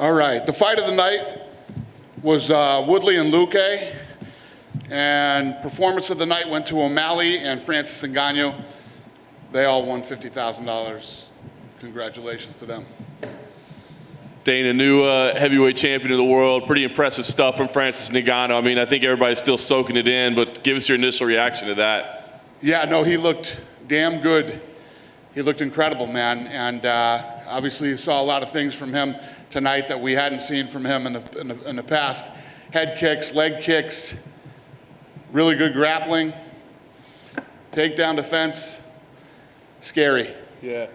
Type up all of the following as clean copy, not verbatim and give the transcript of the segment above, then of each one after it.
All right, the fight of the night was Woodley and Lucque, and performance of the night went to O'Malley and Francis Ngannou. They all won $50,000. Congratulations to them. Dana, new heavyweight champion of the world. Pretty impressive stuff from Francis Ngannou. I mean, I think everybody's still soaking it in, but give us your initial reaction to that. Yeah, no, he looked damn good. He looked incredible, man. And obviously you saw a lot of things from him tonight that we hadn't seen from him in the past. Head kicks, leg kicks, really good grappling, takedown defense, scary. Yeah.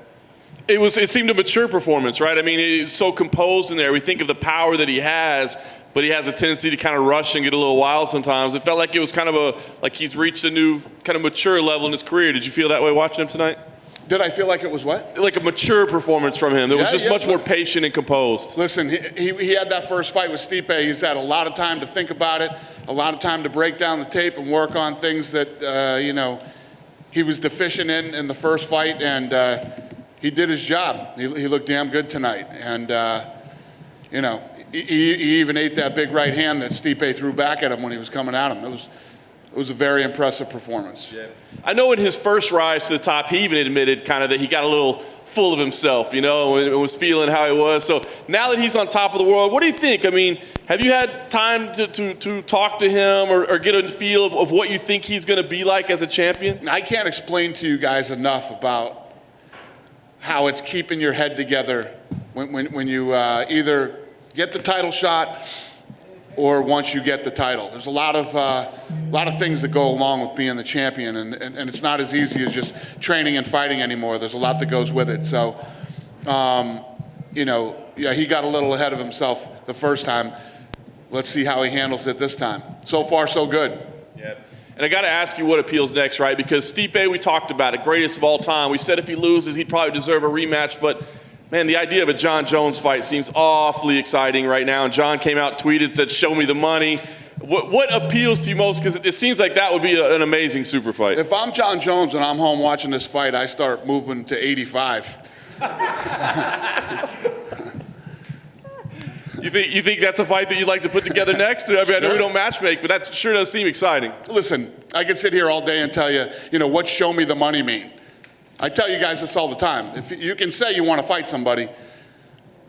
It seemed a mature performance, right? I mean, it's so composed in there. We think of the power that he has, but he has a tendency to kind of rush and get a little wild sometimes. It felt like it was kind of like he's reached a new kind of mature level in his career. Did you feel that way watching him tonight? Did I feel like it was what? Like a mature performance from him. It was just much more patient and composed. Listen, he had that first fight with Stipe. He's had a lot of time to think about it, a lot of time to break down the tape and work on things that, he was deficient in the first fight, and he did his job. He looked damn good tonight. And, he even ate that big right hand that Stipe threw back at him when he was coming at him. It was a very impressive performance. Yeah. I know in his first rise to the top, he even admitted kind of that he got a little full of himself, and was feeling how he was. So now that he's on top of the world, what do you think? I mean, have you had time to talk to him or get a feel of what you think he's going to be like as a champion? I can't explain to you guys enough about how it's keeping your head together when you either get the title shot or once you get the title. There's a lot of things that go along with being the champion, and it's not as easy as just training and fighting anymore. There's a lot that goes with it. So, he got a little ahead of himself the first time. Let's see how he handles it this time. So far, so good. Yeah. And I got to ask you what appeals next, right? Because Stipe, we talked about it, greatest of all time. We said if he loses, he'd probably deserve a rematch, but man, the idea of a Jon Jones fight seems awfully exciting right now. And Jon came out, tweeted, said, "Show me the money." What appeals to you most? Because it seems like that would be an amazing super fight. If I'm Jon Jones and I'm home watching this fight, I start moving to 85. You think that's a fight that you'd like to put together next? I mean, I know we don't matchmake, but that sure does seem exciting. Listen, I can sit here all day and tell you, what show me the money mean. I tell you guys this all the time. If you can say you want to fight somebody,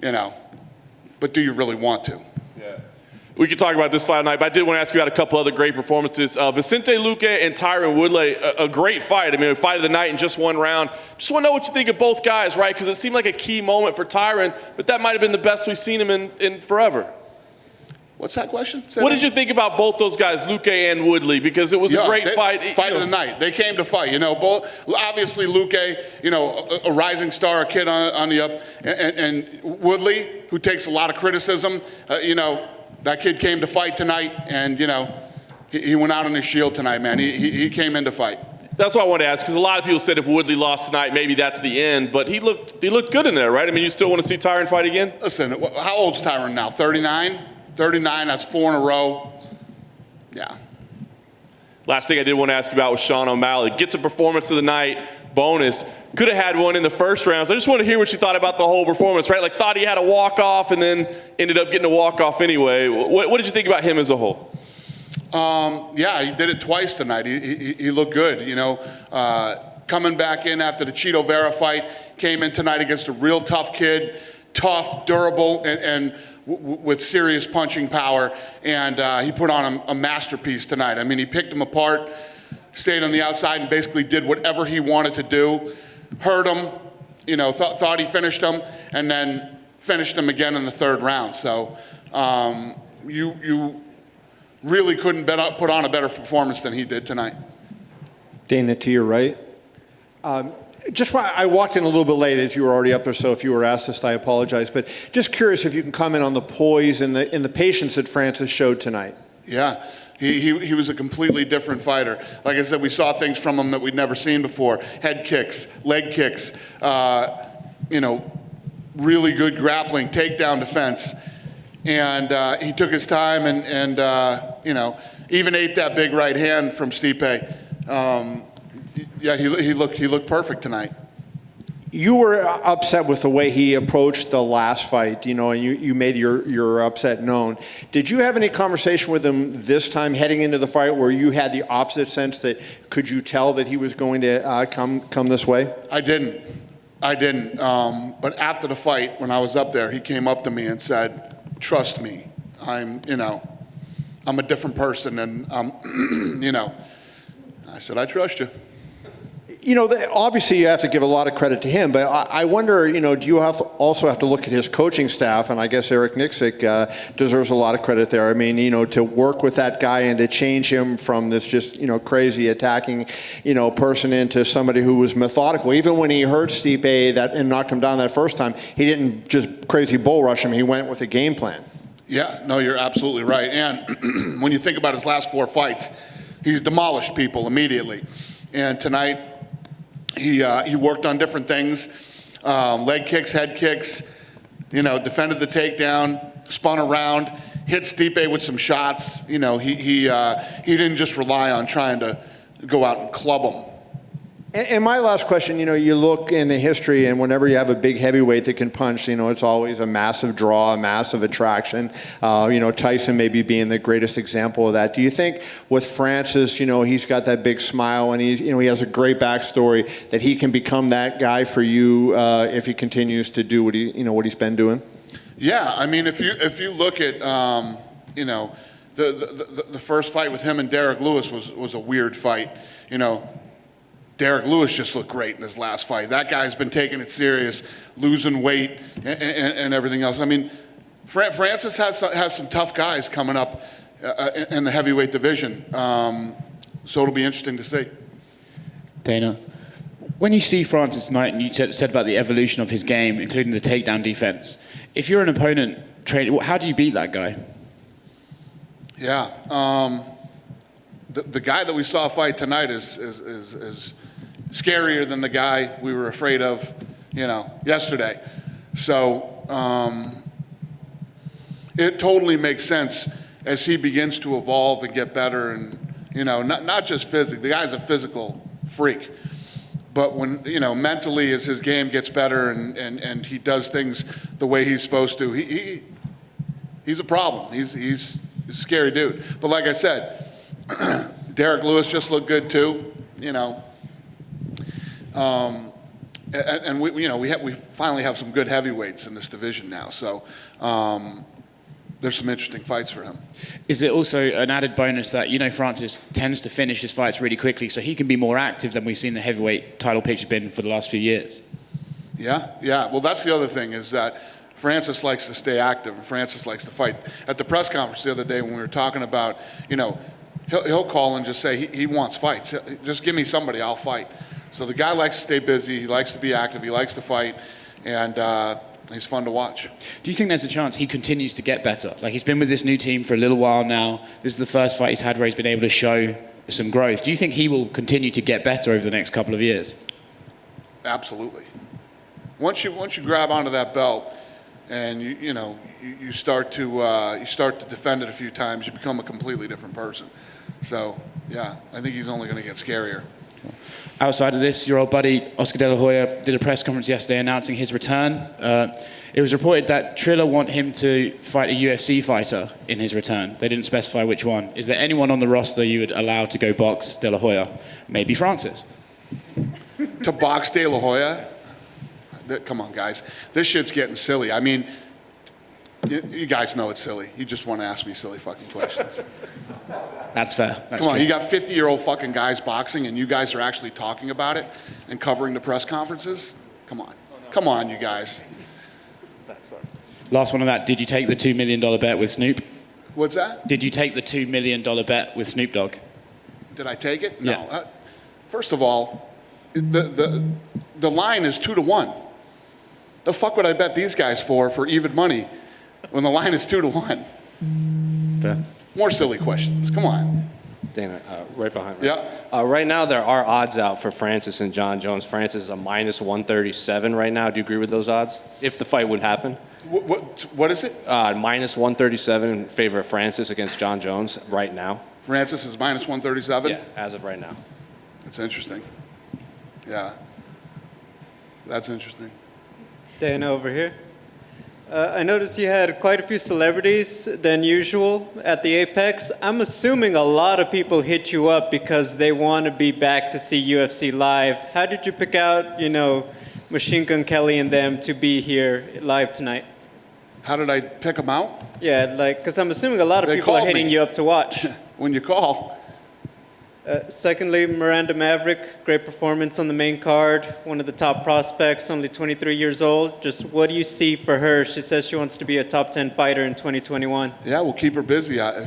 but do you really want to? Yeah. We could talk about this fight tonight, but I did want to ask you about a couple other great performances. Vicente Luque and Tyron Woodley, a great fight. I mean, a fight of the night in just one round. Just want to know what you think of both guys, right? Because it seemed like a key moment for Tyron, but that might have been the best we've seen him in forever. What's that question? What did you think about both those guys, Luque and Woodley? Because it was a great fight. Fight of the night. They came to fight. Both obviously Luque, a rising star, a kid on the up, and Woodley, who takes a lot of criticism. That kid came to fight tonight, and he went out on his shield tonight, man. He came in to fight. That's what I wanted to ask, because a lot of people said if Woodley lost tonight, maybe that's the end. But he looked good in there, right? I mean, you still want to see Tyron fight again? Listen, how old's Tyron now? 39. 39, that's 4 in a row. Yeah. Last thing I did want to ask you about was Sean O'Malley. Gets a performance of the night, bonus. Could have had one in the first round. So I just want to hear what you thought about the whole performance, right? Like, thought he had a walk-off and then ended up getting a walk-off anyway. What did you think about him as a whole? Yeah, he did it twice tonight. He looked good, coming back in after the Cheeto Vera fight, came in tonight against a real tough kid, tough, durable, and with serious punching power, and he put on a masterpiece tonight. I mean, he picked him apart, stayed on the outside, and basically did whatever he wanted to do. Hurt him, thought he finished him, and then finished him again in the third round. So you really couldn't put on a better performance than he did tonight. Dana, to your right. I walked in a little bit late, as you were already up there, so if you were asked this, I apologize. But just curious if you can comment on the poise and the patience that Francis showed tonight. Yeah, he was a completely different fighter. Like I said, we saw things from him that we'd never seen before. Head kicks, leg kicks, really good grappling, takedown defense. And he took his time and even ate that big right hand from Stipe. Yeah, he looked perfect tonight. You were upset with the way he approached the last fight, and you made your upset known. Did you have any conversation with him this time heading into the fight where you had the opposite sense that could you tell that he was going to come this way? I didn't. But after the fight, when I was up there, he came up to me and said, "Trust me, I'm a different person, and I said, "I trust you." Obviously you have to give a lot of credit to him, but I wonder, do you also have to look at his coaching staff? And I guess Eric Nixick deserves a lot of credit there. I mean, to work with that guy and to change him from this just, crazy attacking, person into somebody who was methodical. Even when he hurt Stipe and knocked him down that first time, he didn't just crazy bull rush him. He went with a game plan. Yeah, no, you're absolutely right. And when you think about his last 4 fights, he's demolished people immediately. And tonight, he worked on different things, leg kicks, head kicks, defended the takedown, spun around, hit Stipe with some shots. He didn't just rely on trying to go out and club him. And my last question, you look in the history, and whenever you have a big heavyweight that can punch, it's always a massive draw, a massive attraction. Tyson maybe being the greatest example of that. Do you think with Francis, he's got that big smile and he has a great backstory that he can become that guy for you if he continues to do what he's been doing? Yeah, I mean, if you look at the first fight with him and Derek Lewis was a weird fight. Derek Lewis just looked great in his last fight. That guy's been taking it serious, losing weight and everything else. I mean, Francis has some tough guys coming up in the heavyweight division. So it'll be interesting to see. Dana, when you see Francis tonight, and you said about the evolution of his game, including the takedown defense, if you're an opponent, how do you beat that guy? Yeah, the guy that we saw fight tonight is scarier than the guy we were afraid of, yesterday. So it totally makes sense as he begins to evolve and get better, and not just physically. The guy's a physical freak, but when mentally, as his game gets better and he does things the way he's supposed to, he's a problem. He's a scary dude. But like I said, Derek Lewis just looked good too, and we finally have some good heavyweights in this division now. So there's some interesting fights for him. Is it also an added bonus that Francis tends to finish his fights really quickly, so he can be more active than we've seen the heavyweight title picture been for the last few years? Yeah. Well, that's the other thing is that Francis likes to stay active and Francis likes to fight. At the press conference the other day when we were talking about, he'll call and just say he wants fights. Just give me somebody, I'll fight. So the guy likes to stay busy. He likes to be active. He likes to fight, and he's fun to watch. Do you think there's a chance he continues to get better? Like, he's been with this new team for a little while now. This is the first fight he's had where he's been able to show some growth. Do you think he will continue to get better over the next couple of years? Absolutely. Once you grab onto that belt, and you start to defend it a few times, you become a completely different person. So yeah, I think he's only going to get scarier. Outside of this, your old buddy Oscar De La Hoya did a press conference yesterday announcing his return. It was reported that Triller want him to fight a UFC fighter in his return. They didn't specify which one. Is there anyone on the roster you would allow to go box De La Hoya? Maybe Francis. To box De La Hoya? Come on, guys. This shit's getting silly. I mean, you guys know it's silly. You just want to ask me silly fucking questions. That's fair. That's Come on, true. you got 50-year-old fucking guys boxing, and you guys are actually talking about it and covering the press conferences? Come on. Come on, you guys. Last one on that. Did you take the $2 million bet with Snoop? What's that? Did you take the $2 million bet with Snoop Dogg? Did I take it? No. Yeah. First of all, the line is 2-1. The fuck would I bet these guys for even money when the line is 2-1? Fair. More silly questions. Come on. Dana, right behind me. Yeah. Right now, there are odds out for Francis and Jon Jones. Francis is a minus 137 right now. Do you agree with those odds? If the fight would happen? What is it? Minus 137 in favor of Francis against Jon Jones right now. Francis is minus 137? Yeah, as of right now. That's interesting. Yeah. That's interesting. Dana over here. I noticed you had quite a few celebrities than usual at the Apex. I'm assuming a lot of people hit you up because they want to be back to see UFC live. How did you pick out, Machine Gun Kelly and them to be here live tonight? How did I pick them out? Yeah, because I'm assuming a lot of They people are called hitting me. you up to watch. When you call. Secondly, Miranda Maverick, great performance on the main card, one of the top prospects, only 23 years old. Just what do you see for her? She says she wants to be a top 10 fighter in 2021. Yeah, we'll keep her busy. Yeah.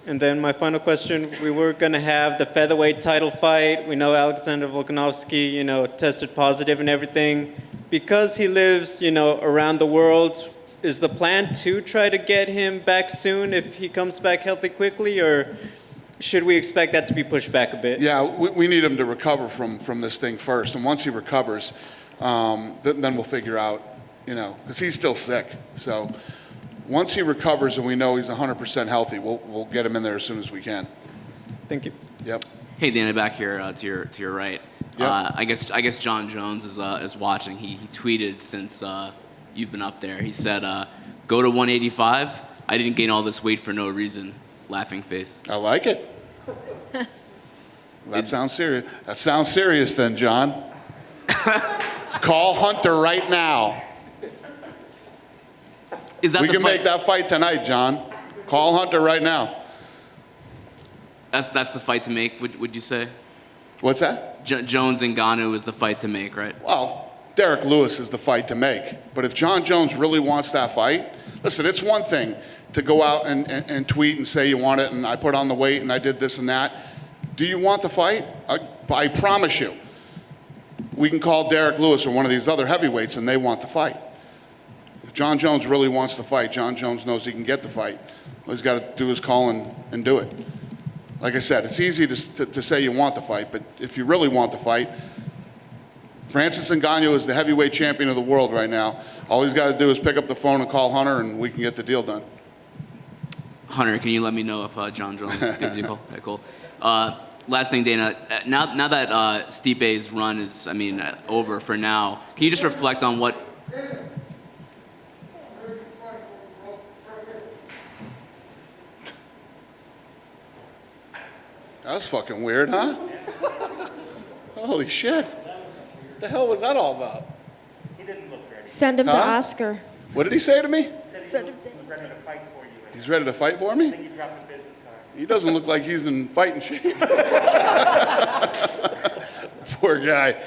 And then my final question, we were going to have the featherweight title fight. We know Alexander Volkanovski, tested positive and everything. Because he lives, around the world, is the plan to try to get him back soon if he comes back healthy quickly, or should we expect that to be pushed back a bit? Yeah, we need him to recover from this thing first. And once he recovers, then we'll figure out, because he's still sick. So once he recovers and we know he's 100% healthy, we'll get him in there as soon as we can. Thank you. Yep. Hey, Dana, back here to your right. Yeah. I guess Jon Jones is watching. He tweeted since you've been up there. He said, "Go to 185. I didn't gain all this weight for no reason." Laughing face. I like it. That sounds serious. That sounds serious then, John. Call Hunter right now. Is that We the can fight? make that fight tonight, John. Call Hunter right now. That's the fight to make. Would you say? What's that? Jones and Ngannou is the fight to make, right? Well, Derek Lewis is the fight to make. But if Jon Jones really wants that fight, listen, it's one thing to go out and tweet and say you want it and I put on the weight and I did this and that. Do you want the fight? I promise you. We can call Derek Lewis or one of these other heavyweights and they want the fight. If Jon Jones really wants the fight, Jon Jones knows he can get the fight. All he's got to do is call and do it. Like I said, it's easy to say you want the fight, but if you really want the fight, Francis Ngannou is the heavyweight champion of the world right now. All he's got to do is pick up the phone and call Hunter, and we can get the deal done. Hunter, can you let me know if Jon Jones gives you a call? Okay, cool. Last thing, Dana. Now that Stipe's run is, over for now, can you just reflect on what? That was fucking weird, huh? Holy shit. What the hell was that all about? Send him to Huh? Oscar. What did he say to me? Send him to He's ready to fight for me? He doesn't look like he's in fighting shape. Poor guy.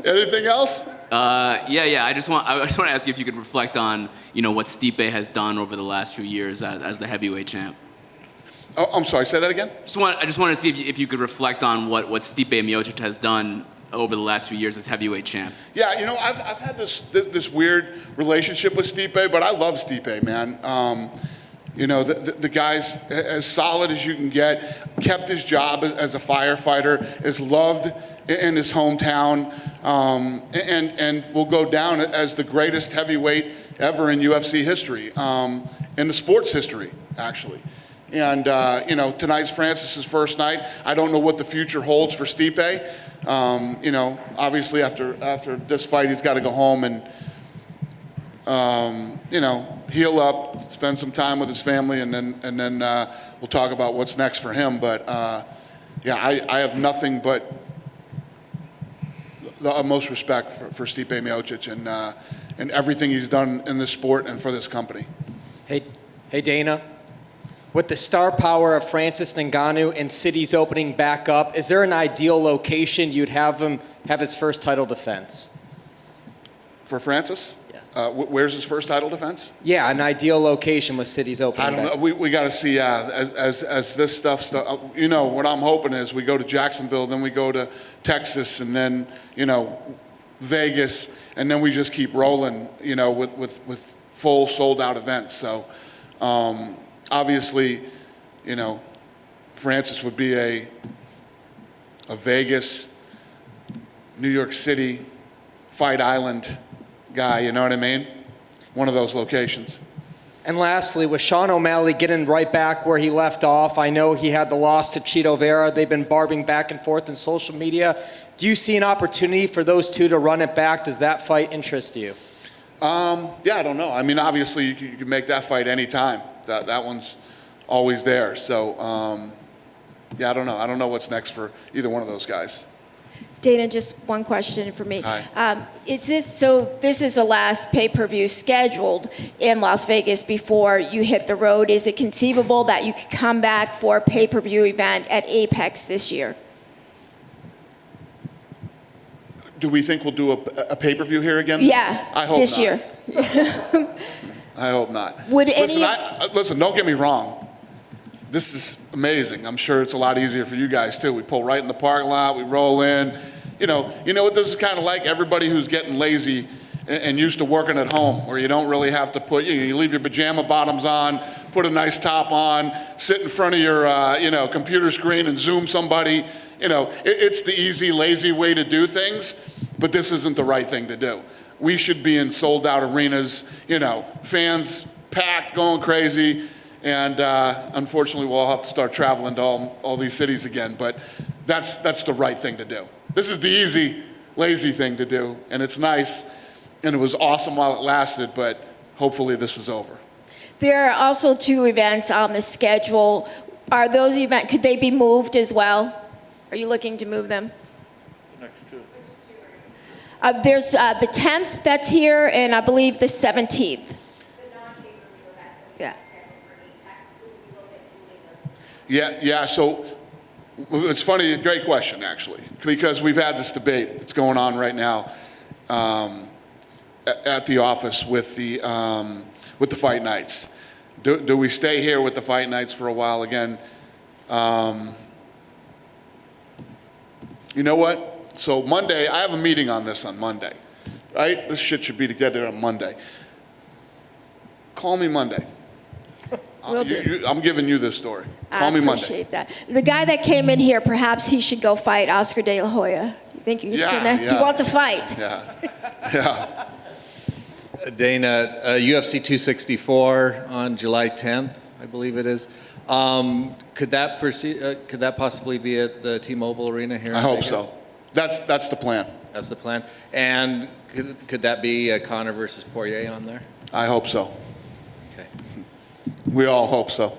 Anything else? Yeah. I just want to ask you if you could reflect on what Stipe has done over the last few years as the heavyweight champ. Oh, I'm sorry, say that again? I just want to see if you could reflect on what Stipe Miocic has done over the last few years as heavyweight champ. Yeah, I've had this weird relationship with Stipe, but I love Stipe, man. The guy's as solid as you can get, kept his job as a firefighter, is loved in his hometown, and will go down as the greatest heavyweight ever in UFC history, in the sports history, actually. And, tonight's Francis's first night. I don't know what the future holds for Stipe. Obviously after this fight, he's got to go home and, heal up, spend some time with his family, and then we'll talk about what's next for him. But, I have nothing but the utmost respect for Stipe Miocic and everything he's done in this sport and for this company. Hey Dana. With the star power of Francis Ngannou and cities opening back up, is there an ideal location you'd have him have his first title defense? For Francis? Yes. Where's his first title defense? Yeah, an ideal location with cities opening I don't back. know. We got to see as this stuff. What I'm hoping is we go to Jacksonville, then we go to Texas, and then Vegas, and then we just keep rolling. With full sold out events. So. Obviously, Francis would be a Vegas, New York City, Fight Island guy, you know what I mean? One of those locations. And lastly, with Sean O'Malley getting right back where he left off, I know he had the loss to Cheeto Vera. They've been barbing back and forth in social media. Do you see an opportunity for those two to run it back? Does that fight interest you? Yeah, I don't know. I mean, obviously, you can make that fight anytime. That one's always there. So, yeah, I don't know. I don't know what's next for either one of those guys. Dana, just one question for me. Hi. This is the last pay-per-view scheduled in Las Vegas before you hit the road. Is it conceivable that you could come back for a pay-per-view event at Apex this year? Do we think we'll do a pay-per-view here again? Yeah, I hope this not. year. I hope not. Would listen, any listen, don't get me wrong. This is amazing. I'm sure it's a lot easier for you guys too. We pull right in the parking lot, we roll in. You know what this is kind of like? Everybody who's getting lazy and used to working at home, where you don't really have to put, you leave your pajama bottoms on, put a nice top on, sit in front of your computer screen and Zoom somebody. It's the easy, lazy way to do things, but this isn't the right thing to do. We should be in sold out arenas, fans packed, going crazy. And unfortunately, we'll all have to start traveling to all these cities again. But that's the right thing to do. This is the easy, lazy thing to do. And it's nice. And it was awesome while it lasted. But hopefully this is over. There are also 2 events on the schedule. Are those events, could they be moved as well? Are you looking to move them? Next two. There's the 10th that's here, and I believe the 17th. Yeah. Yeah, so it's funny, great question, actually, because we've had this debate that's going on right now at the office with the fight nights. Do we stay here with the fight nights for a while again? You know what? So Monday, I have a meeting on this on Monday, right? This shit should be together on Monday. Call me Monday. Will do. I'm giving you this story. Call me I Monday. appreciate that. The guy that came in here, perhaps he should go fight Oscar De La Hoya. You think you could see that? Yeah. He wants to fight. Yeah. Dana, UFC 264 on July 10th, I believe it is. Could that possibly be at the T-Mobile Arena here? I hope so. That's the plan. That's the plan. And could that be Conor versus Poirier on there? I hope so. Okay. We all hope so.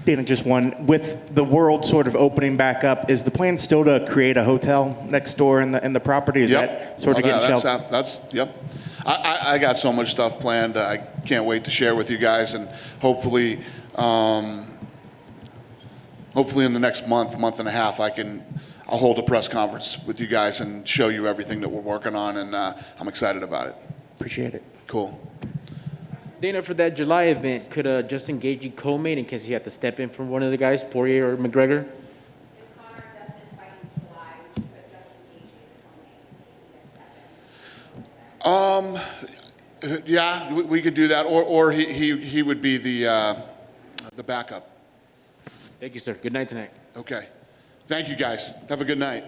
Dana, just one. With the world sort of opening back up, is the plan still to create a hotel next door in the property? Is that sort of getting shelved? Yep. I got so much stuff planned. I can't wait to share with you guys, and hopefully in the next month and a half, I'll hold a press conference with you guys and show you everything that we're working on, and I'm excited about it. Appreciate it. Cool. Dana, for that July event, could Justin Gaethje co-main in case he had to step in for one of the guys, Poirier or McGregor? Yeah, we could do that, or he would be the backup. Thank you, sir. Good night tonight. Okay. Thank you, guys. Have a good night.